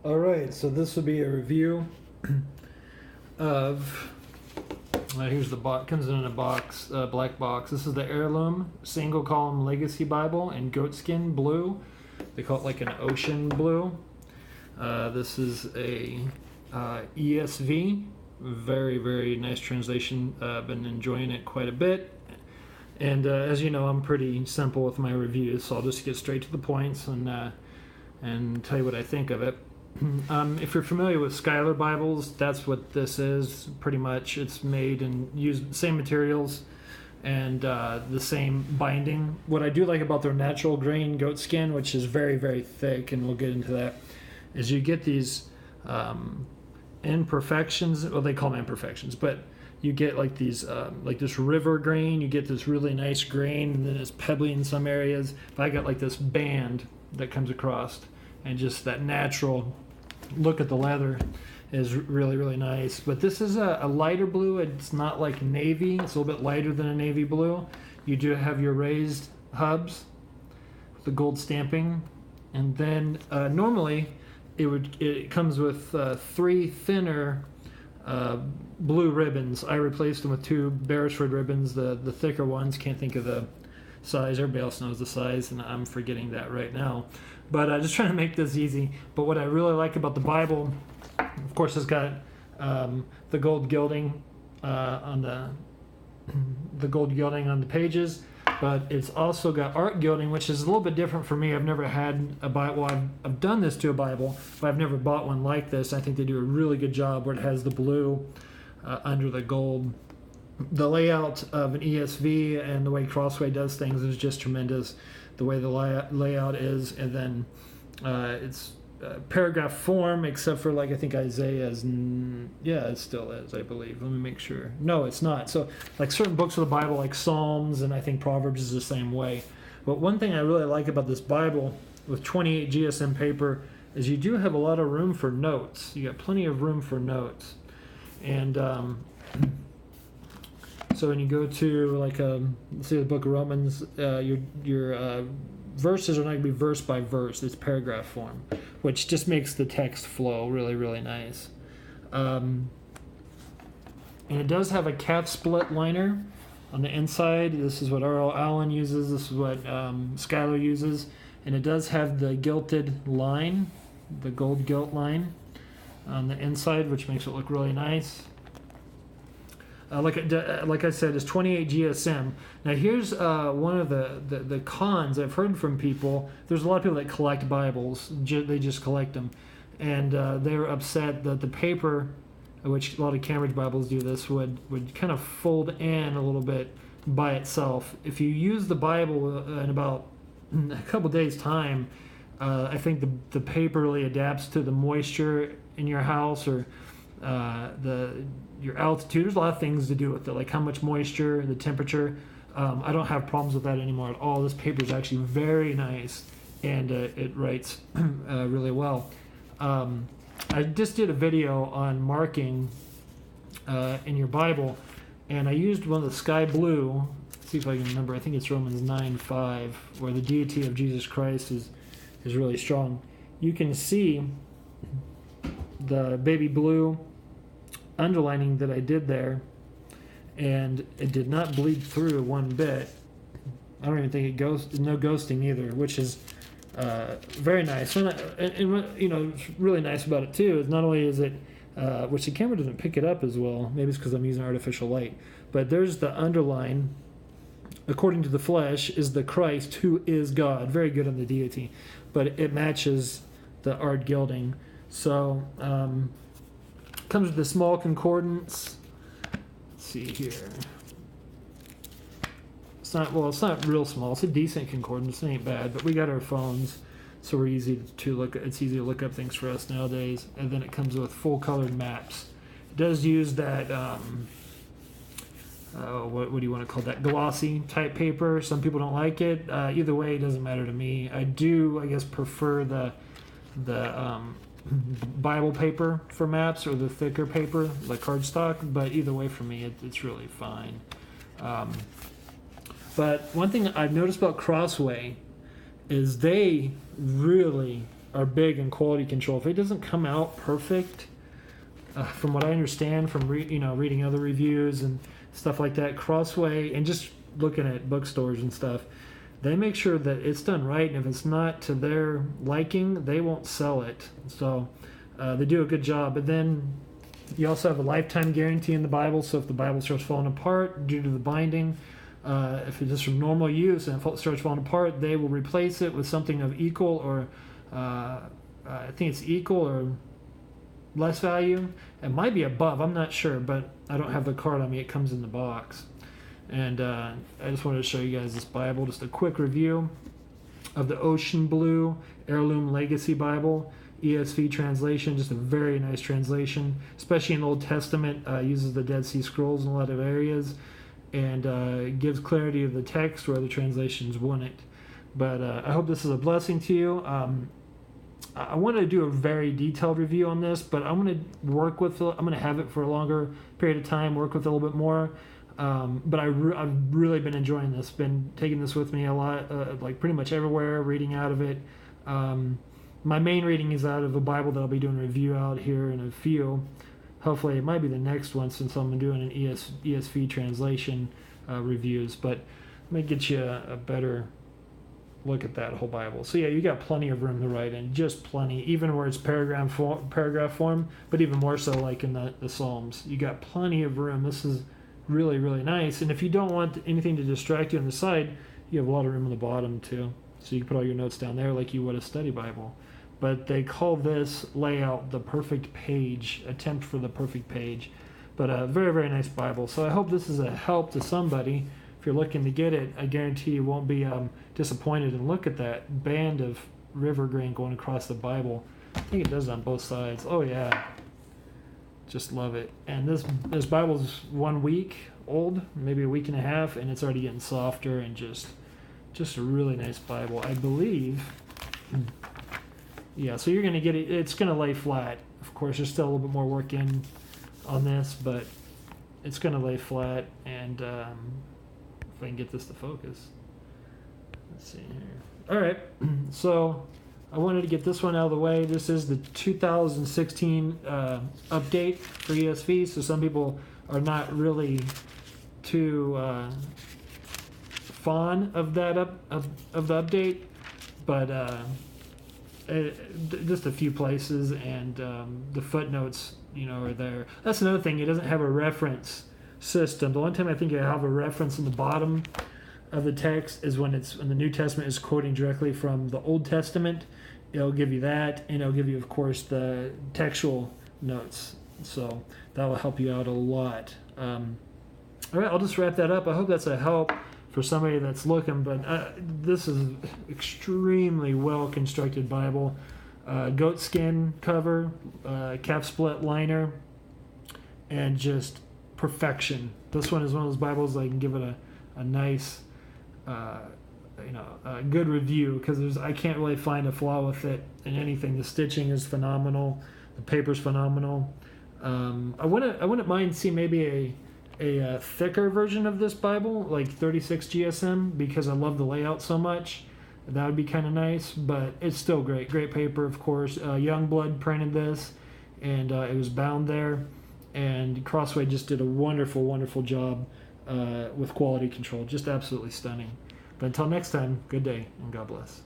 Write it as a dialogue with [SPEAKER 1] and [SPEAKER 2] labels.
[SPEAKER 1] All right, so this will be a review of. Here's the box. Comes in a box, black box. This is the Heirloom single column Legacy Bible in goatskin blue. They call it like an ocean blue. This is a ESV. Very, very nice translation. I've been enjoying it quite a bit. And as you know, I'm pretty simple with my reviews, so I'll just get straight to the points and tell you what I think of it. If you're familiar with Schuyler Bibles, that's what this is pretty much. It's made and used the same materials and the same binding. What I do like about their natural grain goatskin, which is very, very thick, and we'll get into that, is you get these imperfections. Well, they call them imperfections, but you get like these, like this river grain. You get this really nice grain, and then it's pebbly in some areas. But I got like this band that comes across, and just that natural look at the leather is really, really nice. But this is a lighter blue. It's not like navy. It's a little bit lighter than a navy blue. You do have your raised hubs, the gold stamping, and then normally it comes with 3 thinner blue ribbons. I replaced them with 2 Beresford ribbons, the thicker ones. Can't think of the size. Everybody else knows the size, and I'm forgetting that right now. But just trying to make this easy. But what I really like about the Bible, of course, it's got the gold gilding on the gold gilding on the pages, but it's also got art gilding, which is a little bit different for me. I've never had a Bible. Well, I've done this to a Bible, but I've never bought one like this. I think they do a really good job where it has the blue under the gold. The layout of an ESV and the way Crossway does things is just tremendous. The way the layout is, and then it's paragraph form, except for like I think Isaiah's. Yeah, it still is, I believe. Let me make sure. No, it's not. So like certain books of the Bible, like Psalms, and I think Proverbs is the same way. But one thing I really like about this Bible with 28 GSM paper is you do have a lot of room for notes. You got plenty of room for notes, and so when you go to like let's say the book of Romans, your verses are not going to be verse by verse. It's paragraph form, which just makes the text flow really, really nice. And it does have a cap split liner on the inside. This is what R.L. Allen uses. This is what Schuyler uses. And it does have the gilded line, the gold gilt line on the inside, which makes it look really nice. Like I said, it's 28 GSM. Now here's one of the cons I've heard from people. There's a lot of people that collect Bibles. They just collect them. And they're upset that the paper, which a lot of Cambridge Bibles do this, would kind of fold in a little bit by itself. If you use the Bible in about a couple days' time, I think the paper really adapts to the moisture in your house or your altitude. There's a lot of things to do with it, like how much moisture, the temperature. I don't have problems with that anymore at all. This paper is actually very nice, and it writes really well. I just did a video on marking in your Bible, and I used one of the sky blue. Let's see if I can remember. I think it's Romans 9:5, where the deity of Jesus Christ is really strong. You can see the baby blue underlining that I did there, and it did not bleed through one bit. I don't even think it goes, no ghosting either, which is very nice. And you know, what's really nice about it too is not only is it, which the camera doesn't pick it up as well, maybe it's because I'm using artificial light, but there's the underline, according to the flesh, is the Christ who is God. Very good on the deity, but it matches the art gilding. So comes with a small concordance. Let's see here. It's not real small. It's a decent concordance. It ain't bad, but we got our phones, so we're easy to look. It's easy to look up things for us nowadays. And then it comes with full colored maps. It does use that what do you want to call that, glossy type paper. Some people don't like it. Either way, it doesn't matter to me. I do, I guess, prefer the Bible paper for maps or the thicker paper like cardstock, but either way for me it's really fine. But one thing I've noticed about Crossway is they really are big in quality control. If it doesn't come out perfect, from what I understand from reading other reviews and stuff like that, Crossway, and just looking at bookstores and stuff, they make sure that it's done right, and if it's not to their liking, they won't sell it. So they do a good job. But then you also have a lifetime guarantee in the Bible, so if the Bible starts falling apart due to the binding, if it's just from normal use and it starts falling apart, they will replace it with something of equal or I think it's equal or less value. It might be above, I'm not sure, but I don't have the card on me. It comes in the box. And I just wanted to show you guys this Bible, just a quick review of the Ocean Blue Heirloom Legacy Bible, ESV translation, just a very nice translation, especially in the Old Testament. Uses the Dead Sea Scrolls in a lot of areas, and gives clarity of the text where other translations wouldn't. But I hope this is a blessing to you. I want to do a very detailed review on this, but I'm going to work with it. I'm going to have it for a longer period of time, work with it a little bit more. But I've really been enjoying this, been taking this with me a lot, like pretty much everywhere, reading out of it. My main reading is out of a Bible that I'll be doing a review out here in a few. Hopefully it might be the next one, since I'm doing an ESV translation reviews, but let me get you a better look at that whole Bible. So yeah, you got plenty of room to write in, just plenty, even where it's paragraph form, but even more so like in the Psalms. You got plenty of room. This is really, really nice. And if you don't want anything to distract you on the side, you have a lot of room on the bottom too. So you can put all your notes down there like you would a study Bible. But they call this layout the perfect page, attempt for the perfect page. But a very, very nice Bible. So I hope this is a help to somebody. If you're looking to get it, I guarantee you won't be disappointed. And look at that band of river grain going across the Bible. I think it does it on both sides. Oh yeah, just love it. And this Bible's 1 week old, maybe a week and a half, and it's already getting softer and just a really nice Bible, I believe. Yeah, so you're going to get it. It's going to lay flat. Of course, there's still a little bit more work on this, but it's going to lay flat. And if I can get this to focus. Let's see here. All right, so I wanted to get this one out of the way. This is the 2016 update for ESV. So some people are not really too fond of that of the update, but just a few places, and the footnotes, are there. That's another thing. It doesn't have a reference system. The one time I think I have a reference in the bottom of the text is when the New Testament is quoting directly from the Old Testament. It'll give you that, and it'll give you, of course, the textual notes. So that will help you out a lot. All right, I'll just wrap that up. I hope that's a help for somebody that's looking, but this is extremely well constructed Bible. Goatskin cover, cap split liner, and just perfection. This one is one of those Bibles I can give it a nice, a good review, because I can't really find a flaw with it in anything. The stitching is phenomenal. The paper's phenomenal. I wouldn't mind seeing maybe a thicker version of this Bible, like 36 GSM, because I love the layout so much. That would be kind of nice, but it's still great. Great paper, of course. Youngblood printed this, and it was bound there. And Crossway just did a wonderful, wonderful job with quality control. Just absolutely stunning. But until next time, good day, and God bless.